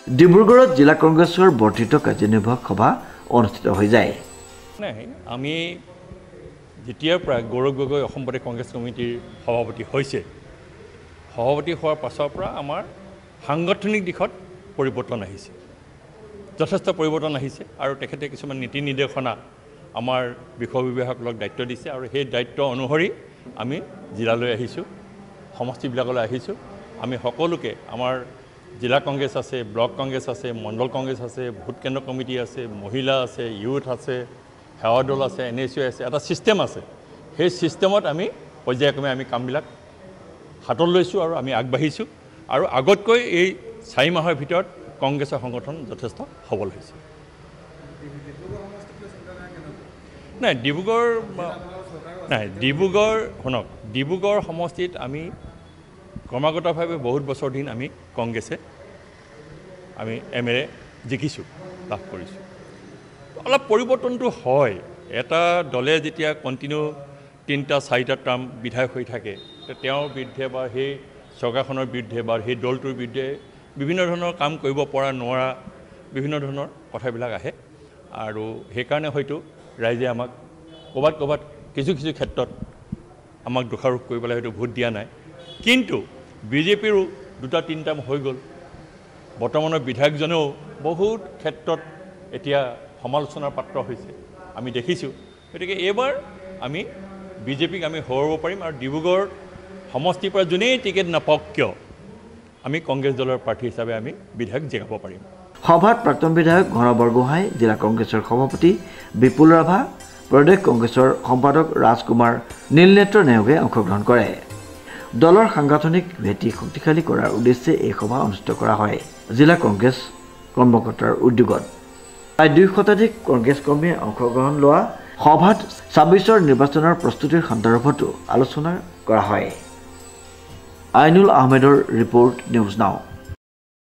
ডিব্ৰুগড়ত জিলা কংগ্ৰেছৰ বৰ্ধিত কাৰ্যনিৰ্বাহক সভা অনুষ্ঠিত হৈ যায়। আমি যেতিয়াৰ পৰা গৌৰৱ গগৈ অসম প্ৰদেশ কংগ্ৰেছ কমিটিৰ সভাপতি হৈছে, সভাপতি হোৱাৰ পাছৰ পৰা আমাৰ সাংগঠনিক দিশত পৰিৱৰ্তন আহিছে, যথেষ্ট পৰিৱৰ্তন আহিছে আৰু তেখেতে কিছুমান নীতি নিৰ্দেশনা আমাৰ বিষয় বিভাগসকলক দায়িত্ব দিছে আৰু সেই দায়িত্ব অনুসৰি আমি জিলালৈ আহিছোঁ, সমষ্টিবিলাকলৈ আহিছোঁ। আমি সকলোকে আমাৰ জিলা কংগ্ৰেছ আছে, ব্লক কংগ্ৰেছ আছে, মণ্ডল কংগ্ৰেছ আছে, ভোট কেন্দ্ৰ কমিটি আছে, মহিলা আছে, ইউথ আছে, সেৱা দল আছে, NSU আছে, এটা ছিষ্টেম আছে। সেই ছিষ্টেমত আমি পৰ্যায়ক্ৰমে আমি কামবিলাক হাতত লৈছোঁ আৰু আমি আগবাঢ়িছোঁ আৰু আগতকৈ এই 4 মাহৰ ভিতৰত কংগ্ৰেছৰ সংগঠন যথেষ্ট সবল হৈছে। ডিব্ৰুগড় সমষ্টিত আমি ক্ৰমাগতভাৱে বহুত বছৰ দিন আমি কংগ্ৰেছে MLA জিকিছোঁ, লাভ কৰিছোঁ। অলপ পৰিৱৰ্তনটো হয়, এটা দলে যেতিয়া কণ্টিনিউ 3-4টা টাৰ্ম বিধায়ক হৈ থাকে, তেওঁৰ বিৰুদ্ধে বা সেই চৰকাৰখনৰ বিৰুদ্ধে বা সেই দলটোৰ বিৰুদ্ধে বিভিন্ন ধৰণৰ কাম কৰিব পৰা নোৱাৰা বিভিন্ন ধৰণৰ কথাবিলাক আহে আৰু সেইকাৰণে হয়তো ৰাইজে আমাক ক'ৰবাত কিছু ক্ষেত্ৰত আমাক দোষাৰোপ কৰিবলৈ হয়তো ভোট দিয়া নাই। কিন্তু বিজেপিৰো 2-3 টাৰ্ম হৈ গ'ল, বৰ্তমানৰ বিধায়কজনেও বহুত ক্ষেত্ৰত এতিয়া সমালোচনাৰ পাত্ৰ হৈছে, আমি দেখিছোঁ। গতিকে এইবাৰ আমি বিজেপিক আমি হৰাব পাৰিম আৰু ডিব্ৰুগড় সমষ্টিৰ পৰা যোনেই টিকেট নাপাওক কিয় আমি কংগ্ৰেছ দলৰ প্ৰাৰ্থী হিচাপে আমি বিধায়ক জিকাব পাৰিম। সভাত প্ৰাক্তন বিধায়ক ঘন বৰগোহাঁই, জিলা কংগ্ৰেছৰ সভাপতি বিপুল ৰাভা, প্ৰদেশ কংগ্ৰেছৰ সম্পাদক ৰাজকুমাৰ নীলনেত্ৰ নেওগে অংশগ্ৰহণ কৰে। দলৰ সাংগঠনিক ভেটি শক্তিশালী কৰাৰ উদ্দেশ্যে এই সভা অনুষ্ঠিত কৰা হয়। জিলা কংগ্ৰেছ কৰ্মকৰ্তাৰ উদ্যোগত প্ৰায় 200 শতাধিক কংগ্ৰেছ কৰ্মীয়ে অংশগ্ৰহণ লোৱা সভাত 26ৰ নিৰ্বাচনৰ প্ৰস্তুতিৰ সন্দৰ্ভতো আলোচনা কৰা হয়। আইনুল আহমেদৰ ৰিপৰ্ট, নিউজ নাও।